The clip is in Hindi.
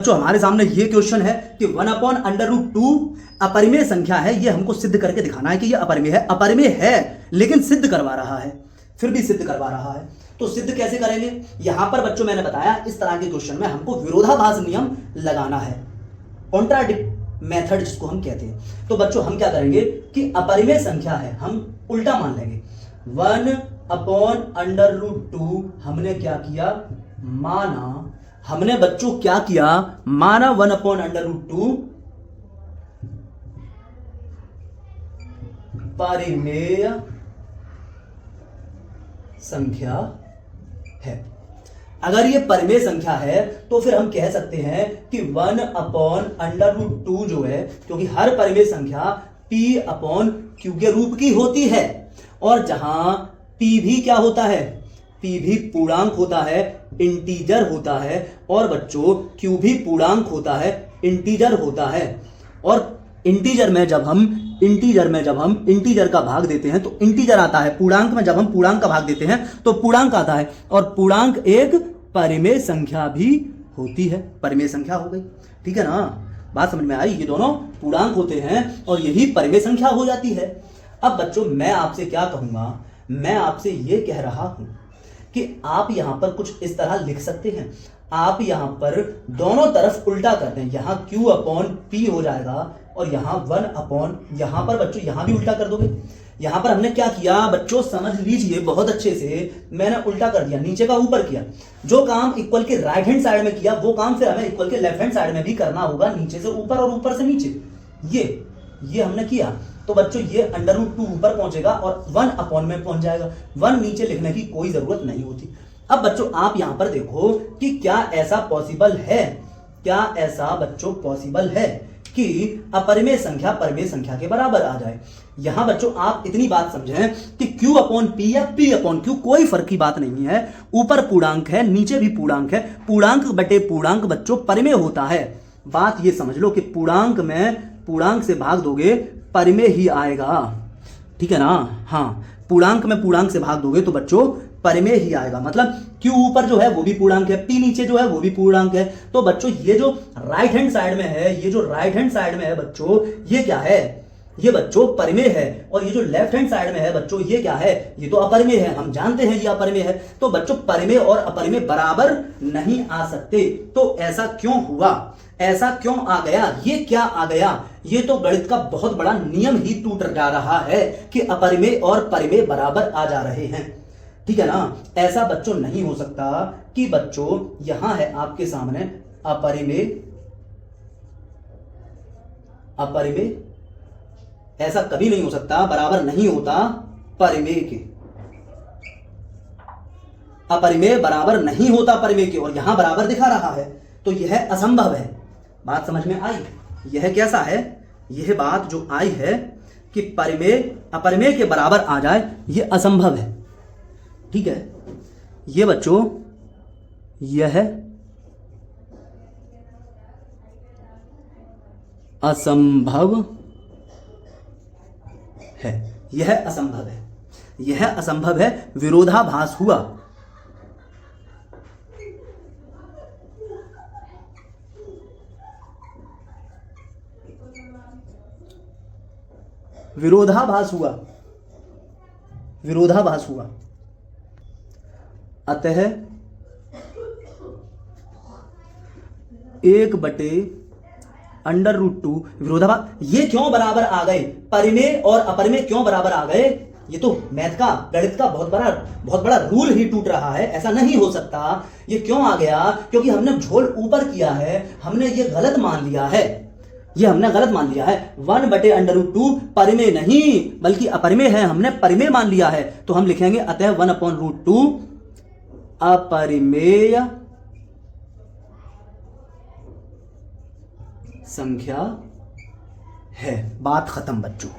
जो हमारे सामने ये क्वेश्चन है कि 1/√2 अपरिमेय संख्या है, ये हमको सिद्ध करके दिखाना है कि ये अपरिमेय है। अपरिमेय है लेकिन सिद्ध करवा रहा है, फिर भी सिद्ध करवा रहा है। तो सिद्ध कैसे करेंगे? यहां पर बच्चों मैंने बताया इस तरह के क्वेश्चन में हमको विरोधाभास नियम लगाना है, कॉन्ट्राडिक्ट मेथड जिसको हम कहते हैं। तो बच्चों हम क्या करेंगे कि अपरिमेय संख्या है, हम उल्टा मान लेंगे। 1/√2 हमने क्या किया? माना, हमने बच्चों क्या किया? माना 1/√2 परिमेय संख्या है। अगर ये परिमेय संख्या है तो फिर हम कह सकते हैं कि 1/√2 जो है, क्योंकि हर परिमेय संख्या P/Q के रूप की होती है, और जहां P भी क्या होता है? P भी पूर्णांक होता है, इंटीजर होता है, और बच्चों Q भी पूर्णांक होता है, इंटीजर होता है। और इंटीजर में जब हम इंटीजर का भाग देते हैं तो इंटीजर आता है, पूर्णांक में जब हम पूर्णांक का भाग देते हैं तो पूर्णांक आता है, और पूर्णांक एक परिमेय संख्या भी होती है। परिमेय संख्या हो गई, ठीक है ना? बात समझ में आई? ये दोनों पूर्णांक होते हैं और यही परिमेय संख्या हो जाती है। अब बच्चों मैं आपसे क्या कहूंगा? मैं आपसे ये कह रहा हूं कि आप यहां पर कुछ इस तरह लिख सकते हैं। आप यहां पर दोनों तरफ उल्टा कर दें, यहां Q/P हो जाएगा, और यहां 1 यहां पर बच्चों यहां भी उल्टा कर दोगे। यहां पर हमने क्या किया बच्चों? समझ लीजिए बहुत अच्छे से, मैंने उल्टा कर दिया, नीचे का ऊपर किया। जो काम इक्वल के राइट हैंड साइड में किया वो काम फिर हमें इक्वल के लेफ्ट हैंड साइड में भी करना होगा, नीचे से ऊपर और ऊपर से नीचे। ये हमने किया। तो बच्चों ये √2 ऊपर पहुंचेगा और 1 में पहुंच जाएगा। 1 नीचे लिखने की कोई जरूरत नहीं होती। अब बच्चों आप यहां पर देखो कि क्या ऐसा पॉसिबल है, क्या ऐसा बच्चों पॉसिबल है कि अपरिमेय संख्या परिमेय संख्या के बराबर आ जाए? यहां बच्चों आप इतनी बात समझें कि Q/P या P/Q कोई फर्क की बात नहीं है। ऊपर पूर्णांक है, नीचे भी पूर्णांक है। पूर्णांक बटे पूर्णांक बच्चों परिमेय होता है। बात ये समझ लो कि पूर्णांक में पूर्णांक से भाग दोगे परिमेय ही आएगा, ठीक है ना? हाँ, पूर्णांक में पूर्णांक से भाग दोगे तो बच्चों परिमेय ही आएगा। मतलब Q ऊपर जो है वो भी पूर्णांक है, P नीचे जो है वो भी पूर्णांक है। तो बच्चों ये जो राइट हैंड साइड में है, बच्चों ये क्या है? ये बच्चों परिमेय है। और ये जो लेफ्ट हैंड साइड में है बच्चों ये क्या है? ये तो अपरिमेय है। हम जानते हैं ये अपरिमेय है। तो बच्चों परिमेय और अपरिमेय बराबर नहीं आ सकते। तो ऐसा क्यों हुआ? ऐसा क्यों आ गया? ये क्या आ गया? ये तो गणित का बहुत बड़ा नियम ही टूट जा रहा है कि अपरिमेय और परिमेय बराबर आ जा रहे हैं, ठीक है ना? ऐसा बच्चों नहीं हो सकता कि बच्चों यहां है आपके सामने अपरिमेय, ऐसा कभी नहीं हो सकता, बराबर नहीं होता परिमेय के। अपरिमेय बराबर नहीं होता परिमेय के, और यहां बराबर दिखा रहा है, तो यह असंभव है। बात समझ में आई? यह कैसा है? यह बात जो आई है कि परिमेय अपरिमेय के बराबर आ जाए, यह असंभव है, ठीक है? यह बच्चों यह असंभव है, यह असंभव है, यह असंभव है। विरोधाभास हुआ। विरोधाभास हुआ। अतः 1/√2 विरोधाभास। ये क्यों बराबर आ गए? परिमेय और अपरिमेय क्यों बराबर आ गए? ये तो मैथ का, गणित का बहुत बड़ा रूल ही टूट रहा है। ऐसा नहीं हो सकता। ये क्यों आ गया? क्योंकि हमने झोल ऊपर किया है, हमने ये गलत मान लिया है। 1/√2 परिमेय नहीं बल्कि अपरिमेय है, हमने परिमेय मान लिया है। तो हम लिखेंगे अतः 1/√2 अपरिमेय संख्या है। बात खत्म बच्चों।